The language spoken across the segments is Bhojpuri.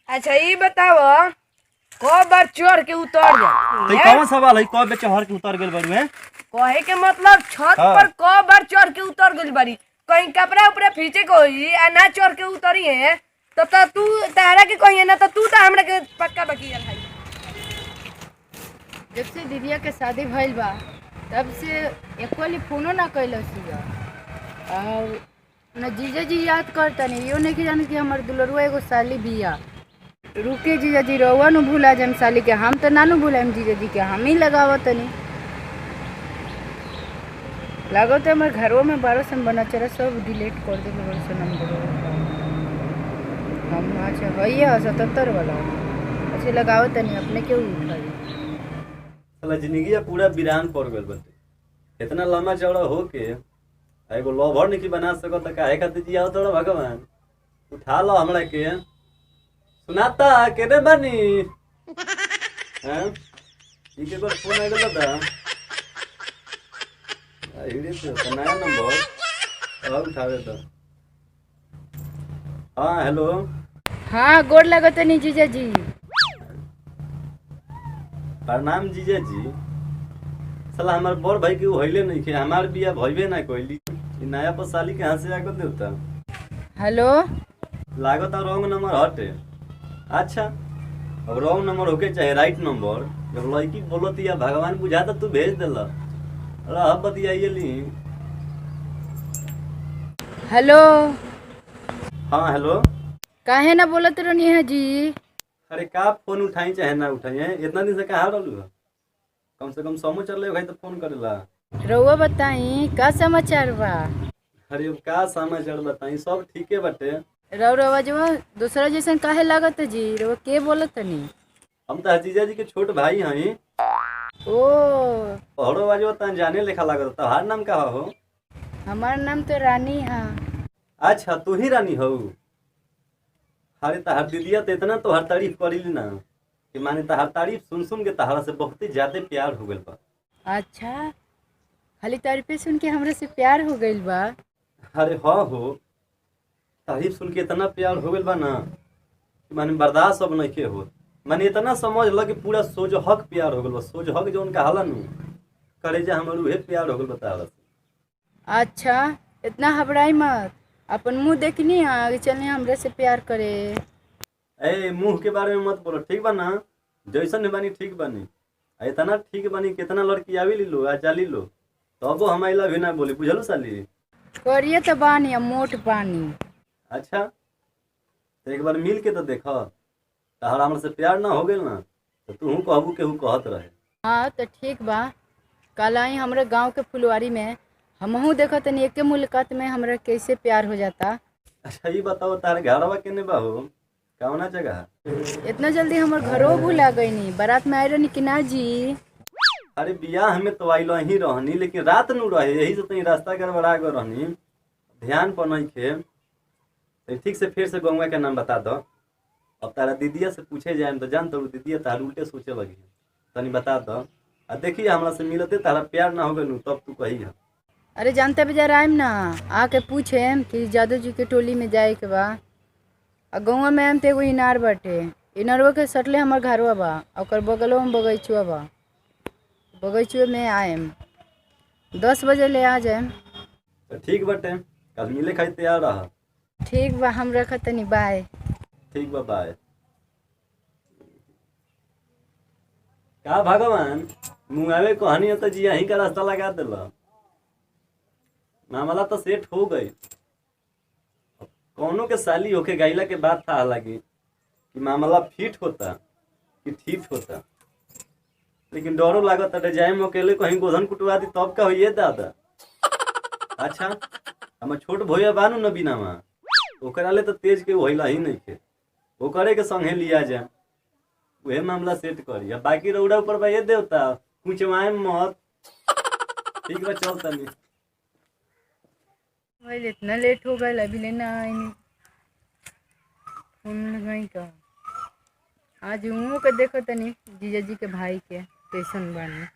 अच्छा ये बताओ कब बार चढ़ के उतर तो जा कौन सवाल है कब चढ़ के उतर गेल बारू हैं? कहे के मतलब छत हाँ। पर कब बार चढ़ के उतर गइल बारी कहीं कपड़ा उपड़ा फींचे को होई आ ना चढ़ के उतरी है तो तू तारा के कहिए ना तो तू तो हमरा के पक्का बकिया भाई। जब से दीदिया के शादी भइल बा तब से एको ली फोनो ना कैलस और न जीजा जी याद करता नहीं यो नहीं कि जाने कि हमार दुलरुआ एगो साली बिया। रुके जीजा जी रउआ नु भूला जम साली के हम तो नानू भूलाम जीजा जी के हम ही लगावत नहीं लागो तो हमारे घरों में 12 बना चला सब डिलीट कर दे नंबर हम अच्छा भैया 77 वाला अच्छा लगावत नहीं अपने क्यों उठा साला जिंदगी पूरा वीरान पड़ गइल बाटे। इतना लंबा चौड़ा हो के एगो लवर नहीं बना सकत त काहे खातिर जिया तोड़ा भगवान उठा लो हमरा के सुनाता केने बानी हैं ई के बार फोन आ गेल दा आइरे से नया नंबर अब उठा दे तो। हां हेलो। हाँ गोड़ लगत नहीं जीजा जी। प्रणाम जीजा जी। साला हमार बड़ भाई के होइले नहीं के हमार बिया भइबे ना कोइली ई नया पर साली के हाथ से आके देवता हेलो लागत और रॉन्ग नंबर हटे। अच्छा अब रॉन्ग नंबर होके चाहे राइट नंबर जब लड़की बोलत या भगवान बुझाता तू भेज देला अरे अब बतियाइए ली। हेलो हाँ हेलो। काहे ना बोलत रहनी है जी। अरे का फोन उठाई चाहे ना उठाई है इतना दिन से कहाँ रहलू है कम से कम समूह चल रहे भाई तो फोन करेला। रउआ बताई का समाचार बा। अरे अब का समाचार बताई सब ठीके बाटे। रउआ जो दूसरा जैसन काहे लागत जी रउआ के बोलत नहीं। हम तो जीजा जी के छोट भाई हई। ओ पहड़ो बाजो तन जाने लेखा लागत तोहार नाम का हो। हमार नाम तो रानी है। अच्छा तू ही रानी हो। अरे तहार दीदिया तो इतना तोहार तारीफ करीली ना कि माने तहार तारीफ सुन सुन के तहारा से बहुत ही ज्यादा प्यार हो गइल बा। अच्छा खाली तारीफे सुन के हमरा से प्यार हो गइल बा। अरे हाँ हो तारीफ सुन के इतना प्यार हो गइल बा ना कि माने बर्दाश्त अब नहीं के हो माने इतना समझ ल कि पूरा सोजहक प्यार हो गइल बा सोजहक जो उनका हलन करेजा हमर उहे प्यार हो गइल बा तहारा से। अच्छा इतना घबराई मत अपन मुंह देखनी आगे चलने हमरे से प्यार करे। ए मुंह के बारे में मत बोलो ठीक बा ना जैसन बानी ठीक बानी इतना ठीक बानी कितना लड़की आवी लो आ जाली लो तबो हम आई लव यू ना बोली बुझलू साली। करिए तो बानी अब मोट पानी। अच्छा तो एक बार मिल के तो देखा तहरा हमरा से प्यार ना हो गइल ना तो तू कहबू केहू कहत रहे। हाँ तो ठीक बा कल आई हमारे गांव के फुलवारी में हमहू देखा तनी एक मुलाकात में हमरा कैसे प्यार हो जाता। अच्छा ये बताओ तार घरवा केने बा हो कौना जगह। इतना जल्दी हमार घरों भूला गई नहीं बारात में आए रहनी कि ना जी। अरे बियाह में तो आइलो ही रहनी लेकिन रात नु रहे यही से तनी रास्ता गड़बड़ा गए रहनी ध्यान पर नहीं खे तो ठीक से फिर से गौवा के नाम बता दो। अब तारा दीदिया से पूछे जाए तो जान तो दीदिया तार उल्टे सोचे लगी तनी बता दो आ देखिए हमरा से मिलते तारा प्यार ना हो गइल तब तू कही है। अरे जानते बाजार आएम ना आके पूछे कि जादू जी के टोली में जाए के बा आ गौवा में आम तो एगो इनार बाटे इनारवा के सटले हमार घरवा बा और बगलों में बगीचवा बा बगीचवे में आएम 10 बजे ले आ जाएम। तो ठीक बटे कल मिले खाई तैयार रहा। ठीक बा हम रखत तनी बाय। ठीक बा बाय। का भगवान मुँगावे कहानी है तो जी यहीं का रास्ता लगा दिला मामला तो सेट हो गई। कौनों के साली होके गईला के बाद था लगी कि मामला फिट होता कि ठीक होता लेकिन डरो लागत अटे जाए में अकेले कहीं गोधन कुटवा दी तब का होइए दादा। अच्छा हम छोट भैया बानू न बिना माँ ओकरा ले तो तेज के होइला ही नहीं थे ओकरे के संगे लिया जाए वह मामला सेट करी बाकी रौड़ा ऊपर बा ये देवता पूछवाए मत। ठीक बा चल तनी इतना लेट हो गया अभी लेना आई नहीं फोन लगाई का आज उहों के देखो तनी जीजा जी के भाई के कैसन बानी।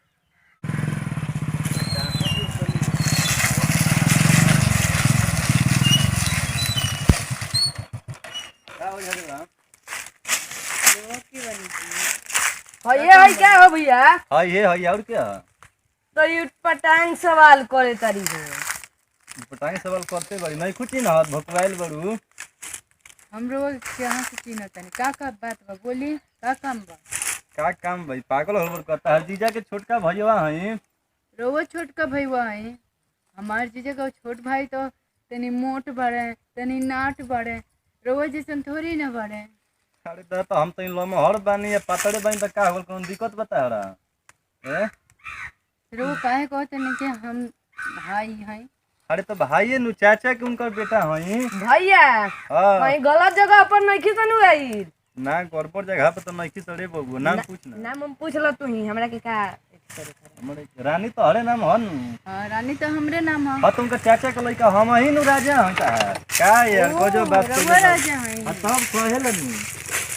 ये है क्या हो भैया? हाँ ये है और क्या? तो ये पटांग सवाल करे तारी हो। पटांगे सवाल करते बड़ी नहीं कुछ ना हाथ भपवाइल बड़ू। हम लोग कहाँ से चिन्हत नहीं का बात बा बोली का काम बा? का काम भाई पागल हो करता है जीजा के छोटका भैया है। रोवा छोट का भैया है हमार जीजा का छोट भाई तो तनी मोट बड़े तनी नाट बड़े रोवा जैसन थोड़ी न बड़े। अरे तो हम तो इन लमहर बानी या पातड़े बानी तो का होल कौन दिक्कत बता रहा है? रोवा काहे कहते नहीं कि हम भाई हैं? अरे तो भाई नु चाचा के उनकर बेटा है। भैया हाँ कहीं गलत जगह पर नहीं खिसनु गई ना गड़बड़ जगह पे तो नहीं सड़े बबू नाम पूछ ना। नाम हम पूछ लो तू ही हमरा के का हमरे रानी तो हरे नाम हन। हाँ रानी तो हमरे नाम है। हाँ तुमका चाचा का लड़का हम ही नु राजा हन का यार को जो बात रउआ राजा हैं। सब कहेलन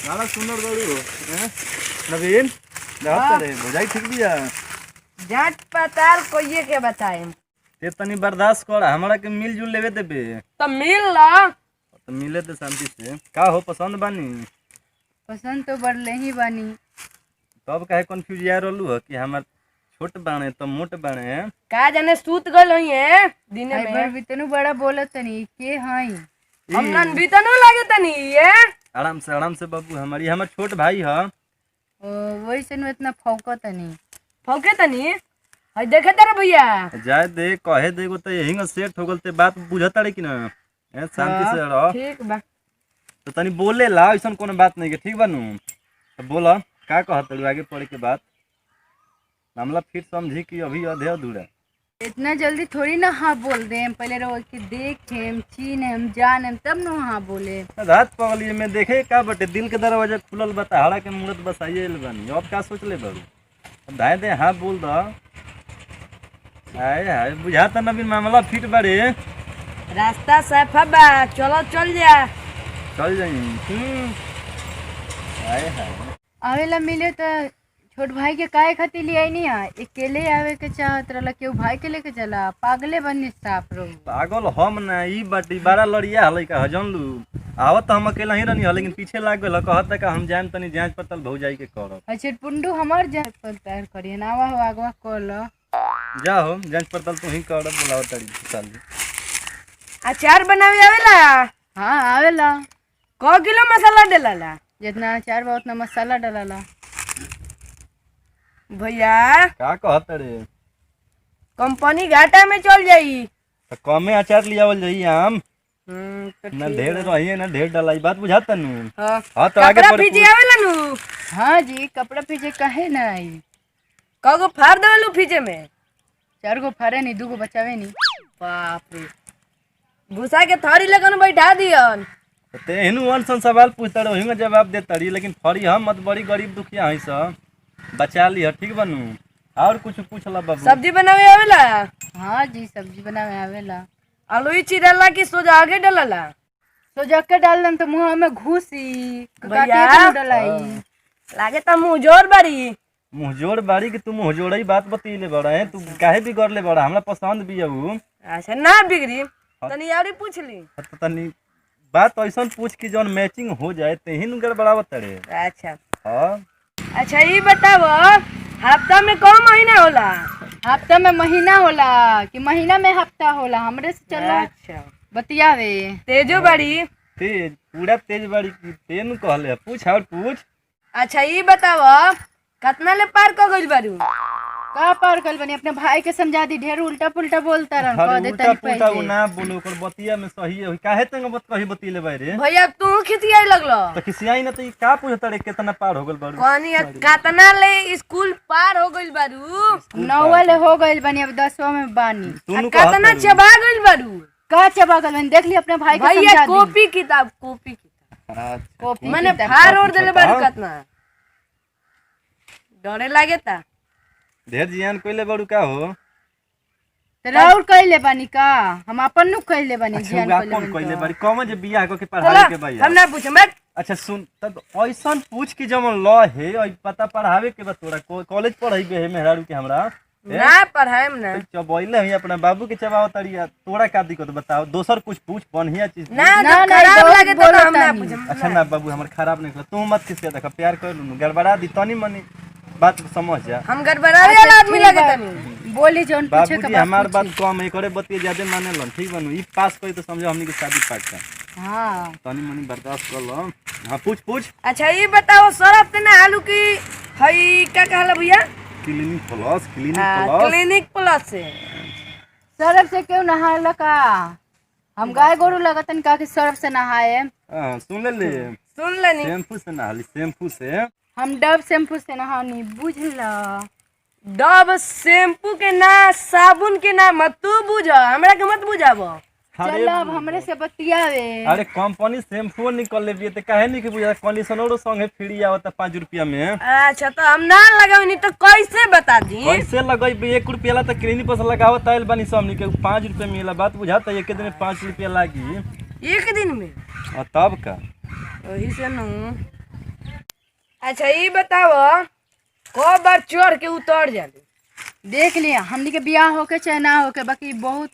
नाला सुंदर बड़ू हैं नवीन रहत रे बुझाई ठीक बिया। जांच पड़ताल कोइए के बताए ते तनी बर्दाश्त कर हमरा के मिलजुल लेवे देबे तो मिल ला। तो मिले दे शांति से का हो पसंद बानी। पसंद तो बढ़ले ही बानी। तब काहे कंफ्यूज यार रहलू है कि हमार छोट बाणे तो मोट बाणे का जाने सूत गल होई है दिन आई में बार बितनु बड़ा बोलत नहीं के हैं। हम नन भी तो न लागे तनी ये आराम से बाबू हमारी हमर छोट भाई है। वही से नु इतना फौकत नहीं। फौके तनी हई देखे तारे भैया जाए दे कहे देगो तो यही सेट हो गल ते बात बुझता रे कि ना शांति से रह। ठीक बा तो तनी बोले ला ऐसा कोनो बात नहीं के ठीक बानू तो बोला का कहत आगे पढ़े के बाद मामला फिर समझी कि अभी अधे अधूरा। इतना जल्दी थोड़ी ना हाँ बोल दे पहले रो के देखेम चीनेम जानेम तब न हाँ बोले। रात पगली में देखे का बटे दिल के दरवाजा खुलल बता हड़ा के मूरत बसाइए बानी अब का सोच ले बड़ू दाए दे हाँ बोल दो। आए हाय बुझाता नवीन मामला फिट बड़े रास्ता साफ बा चलो चल जा। चल जाई। आए हाय आवेला मिले तो छोट भाई के काहे खातिर ले आई नहीं है अकेले आवे के चाहत रहला केहू भाई के लेके चला पागले बनी साफ रो। पागल हम ना ई बाटी बारा लड़िया हलै का हजन लू आवत हम अकेला ही रहनी लेकिन पीछे लाग गेल कहत का हम जान तनी जांच पड़ताल भौजाई के करब। अच्छा पुंडू हमार जांच पड़ताल करिए ना आवा हो आगवा कर लो जाओ जांच पड़ताल तू ही कर बुलाव तड़ी साल। अचार बनावे आवेला? हाँ आवेला। क किलो मसाला डालाला? जितना अचार बा उतना मसाला डालाला। भैया का कहत रे कंपनी घाटा में चल जाई तो कमे अचार लियावल जाई आम तो ना ठीक ढेर बा। रहिए ना ढेर डालाई बात बुझाता नु। हाँ हां तो आगे कपड़ा बढ़ पीछे आवेला नु? हाँ जी कपड़ा पीछे काहे ना आई। कगो फाड़ देलू पीछे में? 4 गो फारे नहीं 2 गो बचावे नहीं। बाप रे घुसा के थारी लगन बैठा दियन। ते हिनु अनसन सवाल पूछता रहो हिंगा जवाब देता रही लेकिन फरी हम मत बड़ी गरीब दुखिया हई सब बचा लिह ठीक बनू। और कुछ पूछला बाबू? सब्जी बनावे आवेला? हाँ जी सब्जी बनावे आवेला। आलू चिरला की सोजा आगे डालला? सोजा के डालन तो मुंह में घुसी भैया। काटे के डलाई। लागे त मुंह जोर बड़ी। मुंह जोड़ बाड़ी कि तू मुंह जोड़ई बात बतीले बड़ा है तू काहे बिगड़ ले बड़ा हमरा पसंद भी है। अच्छा ना बिगड़ी तनी और पूछ ली। तो तनी बात ऐसा पूछ कि जौन मैचिंग हो जाए तेही नु गड़बड़ावत रे। अच्छा हां अच्छा ये बताओ हफ्ता में कौन महीना होला? हफ्ता में महीना होला कि महीना में हफ्ता होला हमरे से चला अच्छा बतियावे। तेजो बड़ी। तेज पूरा तेज बाड़ी की तेन कहले पूछ और पूछ। अच्छा ये बताओ कितना ले पार कर गइल बारू? का पार कल बनी अपने भाई के समझा दी ढेर उल्टा पुल्टा बोलता रह कह अरे दे उल्टा तनी पुल्टा पहले। ना बोलो ओकर बतिया में सही है काहे तंग बत कही बतीले बाई रे। भैया तू खिसियाई लगलो तो खिसियाई ना तो ई का पूछता रे कितना पार हो गइल बाड़ू। कहानी कितना ले स्कूल पार हो गइल बारू? 9 ले हो गइल बनी अब 10वां में बानी। तू कितना चबा गइल बारू? का चबा गल बनी देख ली अपने भाई के भैया समझा दी। कॉपी किताब कॉपी मैंने किताब। फाड़ ओढ़ देले बारू कितना डरे लागे ता। ढेर जियान कोइले बाड़ू का हो। तो राउर कइले बानी का हम अपन नु कइले बानी अच्छा ज्ञान उगा कइले कौन बानी कोइले तो। बाड़ी कौन जे बियाह को के चला पढ़ावे के भैया। हम ना पूछे मैं अच्छा सुन तब ऐसा पूछ कि जब ल है और पता पढ़ावे के बा तोरा कॉलेज पढ़ाई है मेहरारू के हमरा ना पढ़ाएम ना चबैले ही अपना बाबू के चबाओ तड़िया, तोरा का दिक्कत बताओ, दोसर कुछ पूछ बढ़िया चीज ना ना, ना ना, खराब बहुत लगे तो बोलता हम ना नहीं। पूछम। अच्छा ना बाबू हमर खराब नहीं तू मत किसी देखा प्यार कर लू गड़बड़ा दी तनी मनी बात समझ जा। हम गड़बड़ावे वाला आदमी लगे तनी। बोली जौन पूछे बाबूजी के हमार बात बात कम एकरे बतिए ज्यादा माने लन ठीक बनू ई पास करी तो समझो हमनी के शादी पाका हाँ तनी मनी बर्दाश्त कर लो। हां पूछ पूछ। अच्छा ये बताओ सरफ ते ना आलू की हई क्या कहला भैया? Clinic plus clinic clinic plus से सरफ से क्यों नहाए का? हम गाय गोरू लगतन का कि सरफ से नहाए। हां सुन ले सुन लेनी। शैम्पू से नहाली शैम्पू से हम डब शैम्पू से नहानी बुझला। डब शैम्पू के ना साबुन के ना मत तू बुझ हमरा के मत बुझाबो। चल अब हमरे से बतियावे। अरे कंपनी शैम्पू निकल ले बिए त काहे नहीं के बुझा कंडीशनरो संगे फ्री आवत 5 रुपया में। अच्छा तो हम ना लगावनी तो कैसे बता दी? कैसे लगई 1 रुपया ला त क्लिनिक पर लगावत आइल बानी हमनी के 5 रुपया मिला बात बुझाता एक दिन में 5 रुपया लागी एक दिन में। तब का वही से नु। अच्छा ये बताओ कब बार चढ़ के उतर जाली? देख लिया हमनी के बियाह होके चाहे ना होके बाकी बहुत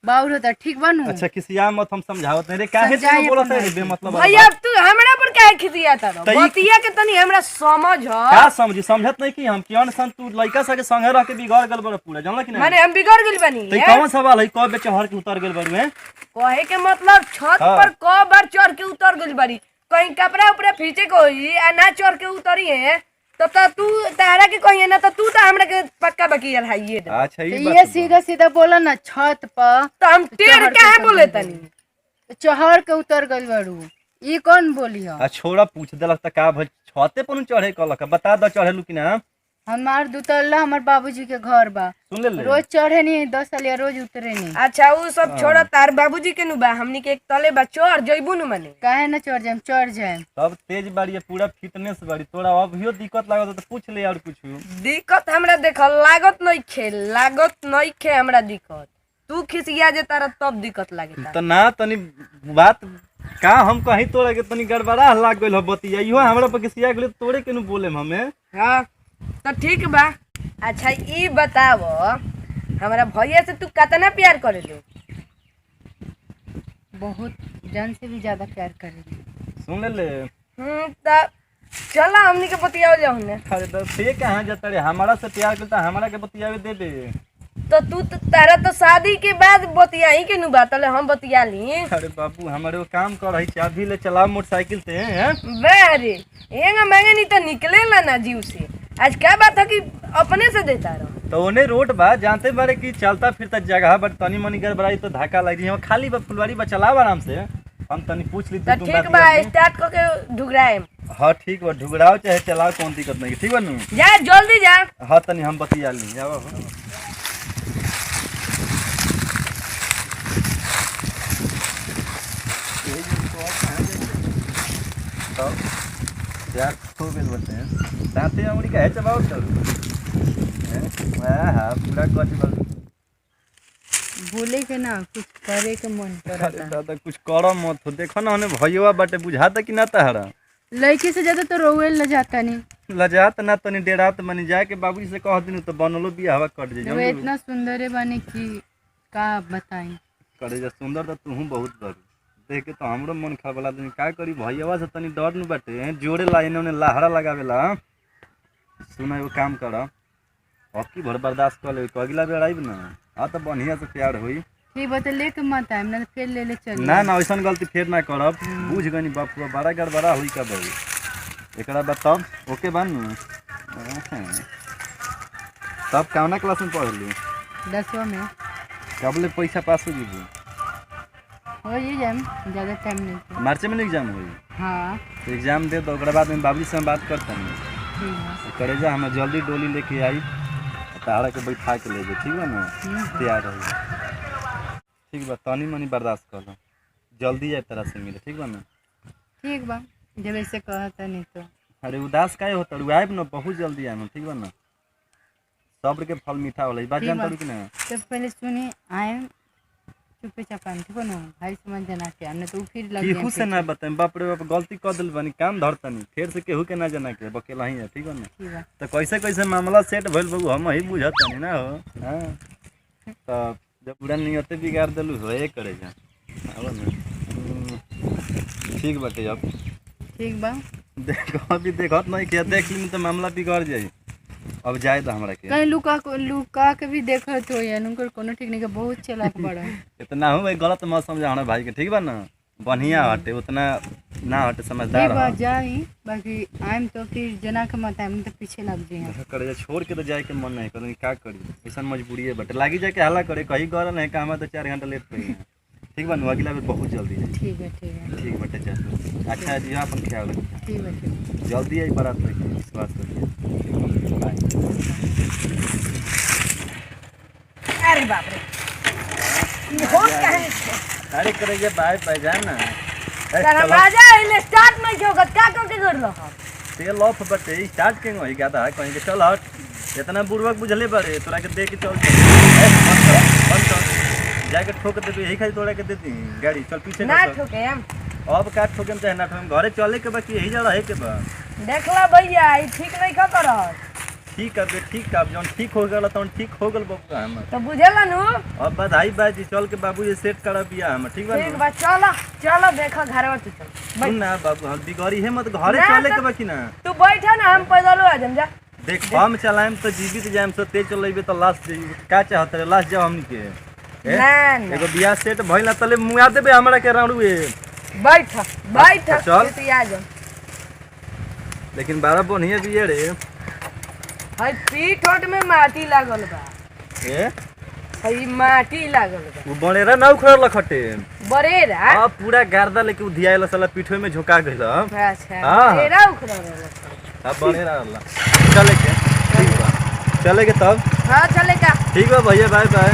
बाउर होता ठीक बनू। अच्छा किसिया मत हम समझावत नहीं रे काहे समझाइए तू बोलत अपना है बेमतलब भैया अब तू हमरा पर काहे खिसियाता रहो? तई- बतिया के तनी हमरा समझ ह। का समझी समझत नहीं कि हम कियन सन तू लइका सा के संगे रह के बिगड़ गेल बड़ पूरा जानला कि नहीं माने हम बिगड़ गेल बनी तई हैं? कौन सवाल है कब बेचे हर के उतर गेल बड़ू हैं कहे के मतलब छत हाँ। पर कब बार चढ़ के उतर गेल बड़ी? कहीं कपड़ा उपड़ा फींचे को होई आ ना चढ़ के उतरी है तो तू तारा के कहिए ना तो तू तो हमरा के पक्का बकियल है ये। अच्छा तो ई ये बात सीधा सीधा बोला ना छत पर तो हम टेढ़ चढ़ के काहे उतर बोले गइल तनी? चढ़ के उतर गइल बड़ू ई कौन बोली हो? आ छोड़ा पूछ देलक त का भइल छते पर चढ़े कहलक बता द चढ़ेलू कि ना हमार दुतल्ला हमार बाबूजी के घर बा। सुन ले रोज चढ़े नहीं 10 साल या रोज उतरे नहीं। अच्छा वो सब छोड़ा तार बाबूजी के नु बा हमनी के एक तले बा चढ़ जइबू नु माने। काहे ना चढ़ जाए चढ़ जाए। तब तेज बाड़ी है पूरा फिटनेस बाड़ी तोरा अभियो दिक्कत लागत तो पूछ ले और कुछ दिक्कत हमरा देख लागत नहीं खे हमरा दिक्कत। तू खिसिया जे तारा तब दिक्कत लागेता। त ना तनी बात का हम कहीं तोरा के तनी गड़बड़ा लाग गइल हो बतिया इहो हमरा पर किसिया गेल तोरे के नु बोलेम हमें। हाँ तो ठीक बा। अच्छा ई बताव हमरा भैया से तू कितना प्यार करेलू? बहुत जान से भी ज्यादा प्यार करेगी। सुन ले त चला हमनी के बतियाओ जाओ ने। अरे तो से कहां जाता रे हमारा से प्यार करता हमारा के बतियावे दे दे। तो तू तारा तो शादी के बाद बतियाई के नु बातले हम बतिया ली। अरे बाबू हमारे वो काम कर रही चाबी ले चलाओ मोटरसाइकिल से हैं बारे एंगा मांगे नहीं तो निकलेला ना जीव से। आज क्या बात है कि अपने से देता रहो? तो ओने रोड बा जानते बारे कि चलता फिरता जगह बट तनी मनी गड़बड़ाई तो धक्का लग रही खाली बा फुलवारी बा चलाओ आराम से हम तनी पूछ ली तो ठीक बा स्टार्ट करके ढुगराए। हाँ ठीक बा ढुगड़ाओ चाहे चलाओ कौन दिक्कत नहीं ठीक बा नु जा जल्दी जा। हाँ तनी हम बतिया ली जाओ यार खो गेल बते हैं दांते अंगुली का है चबाओ चल हां हां पूरा कच बल बोले के ना कुछ करे के मन अरे करता। दादा कुछ करो मत हो देखो ना हने भईवा बाटे बुझाता कि ना तहरा लड़के से ज्यादा तो रोवे ल जाता नहीं। लजात ना तनी डेरात मनी जाए के बाबूजी से कह दिनु तो बनलो बिया हवा कट जे वो इतना सुंदर है बने कि का बताई। करे जा सुंदर तो तू बहुत बड़ देख के तो हमरो मन खबला दिन का करी भईवा से तनी डर न बाटे जोड़े ला इने लहरा लगावेला। सुना एगो काम कर अब की भर बर्दाश्त कर ले अगला बेर आइब ना आ तो बढ़िया से प्यार होई। ठीक बता लेके मत आए ना फिर ले चल ना ना ऐसा गलती फिर ना करब बुझ गनी बापू बड़ा गड़बड़ा हुई का बहु एकरा बताओ ओके बान तब कौना क्लास में पढ़लू 10वां में कबले पैसा पास हो जीबू हो ये जाए ज्यादा टाइम नहीं। मार्च में एग्जाम हुई हाँ तो एग्जाम दे तो ओकरा बाद में बाबूजी से हम बात करता हूँ ठीक है। करे जा हम जल्दी डोली लेके आई तारा के बैठा के ले ठीक है ना तैयार रही ठीक बा तनी मनी बर्दाश्त कर लो जल्दी जाए तरह से मिले ठीक बा ना ठीक बा जब ऐसे कहता नहीं तो। अरे उदास काहे होता आइब ना बहुत जल्दी आना ठीक बा ना सब्र के फल मीठा होला ई बात ठीक जानता बा। कि ना तो पहले सुनी आए चुपे चापान ठीक ना भाई समझ जाना के हमने तो फिर लग केहू से ना बताएं, बाप रे बाप गलती कर दिल बनी, काम धरतनी फिर से केहू के ना जाना के बकेला ही है ठीक है ना। ठीक बा तो कैसे कैसे मामला सेट भइल बबू हम ही बुझतनी ना हो। हां तो जब पूरा नियत बिगाड़ देलू हो ये करे जा अब ना। ठीक बाटे अब ठीक बा देखो अभी देखत नहीं किया देख ली तो मामला बिगड़ जाई। अब जाए तो हमरा के कहीं लुका के भी देखत हो यार उनकर कोनो ठीक नहीं के बहुत चालाक बड़ा इतना हो भाई गलत मत समझा हमरा भाई के ठीक बा ना। बढ़िया हटे उतना ना हटे समझदार ठीक बा हो। जाई बाकी आइम तो फिर जना के मत आइम तो पीछे लग जाई ऐसा करे जा छोड़ के तो जाए के मन नहीं करे का करी ऐसा मजबूरी है बट लागी जाके हल्ला करे कहीं गरल नहीं काम तो 4 घंटा लेट पड़ी ठीक बा ना। अगला बेर बहुत जल्दी है ठीक है ठीक बटे जा। अच्छा जी अपन ख्याल रखिए ठीक है जल्दी आई बारात लेके विश्वास करिए। बाय। अरे बाप रे ये होश काहे नहीं अरे करे जे बाय पाई जा ना। तारा राजा इले स्टार्ट नहीं क्यों का के कर लो तेल ऑफ बटे स्टार्ट के होई गादा कहीं के चल हट इतना बुर्बक बुझले बारे तोरा के दे के चल बंद कर जाके ठोक दे यही खाली तोड़ा के देती गाड़ी चल पीछे ना चल। ठोके हम अब का ठोके में चाहे ना ठोके घरे चले के बाकी यही जड़ा है के बा। देखला भैया ई ठीक नहीं का करत ठीक है बे ठीक है जौन ठीक हो गल तौन ठीक हो गल बबुआ हम। तो बुझेला नु अब बधाई बाजी चल के बाबू ये सेट करा बिया हम ठीक बा ठीक ना। बा चलो चलो देखो घर में तू चल सुन ना बाबू हम बिगड़ी है मत घरे ना चले तो- के बाकी ना। तू बैठा ना हम पैदल आ जाम जा देख हम चलाएम तो जीवित जाएम से तेज चलेबे तो लास्ट का चाहत रे लास्ट जाओ हमनी के ना ना एगो बियाह सेट भइल ना तले मुआ देबे हमरा के राणुए। बैठ बैठ चल। तू आ जा लेकिन बारा बढ़िया बिया रे हई पीठ ओट में माटी लागल बा ए हई माटी लागल बा वो बनेरा ना उखड़ल लखटे बरेरा आ पूरा गार्दा लेके उधियाइल साला पीठवे में झुका गइल। अच्छा हाँ। बरेरा उखड़ रहल अब बनेरा अल्लाह चले के ठीक बा चले के तब हां चलेगा ठीक बा भैया बाय बाय।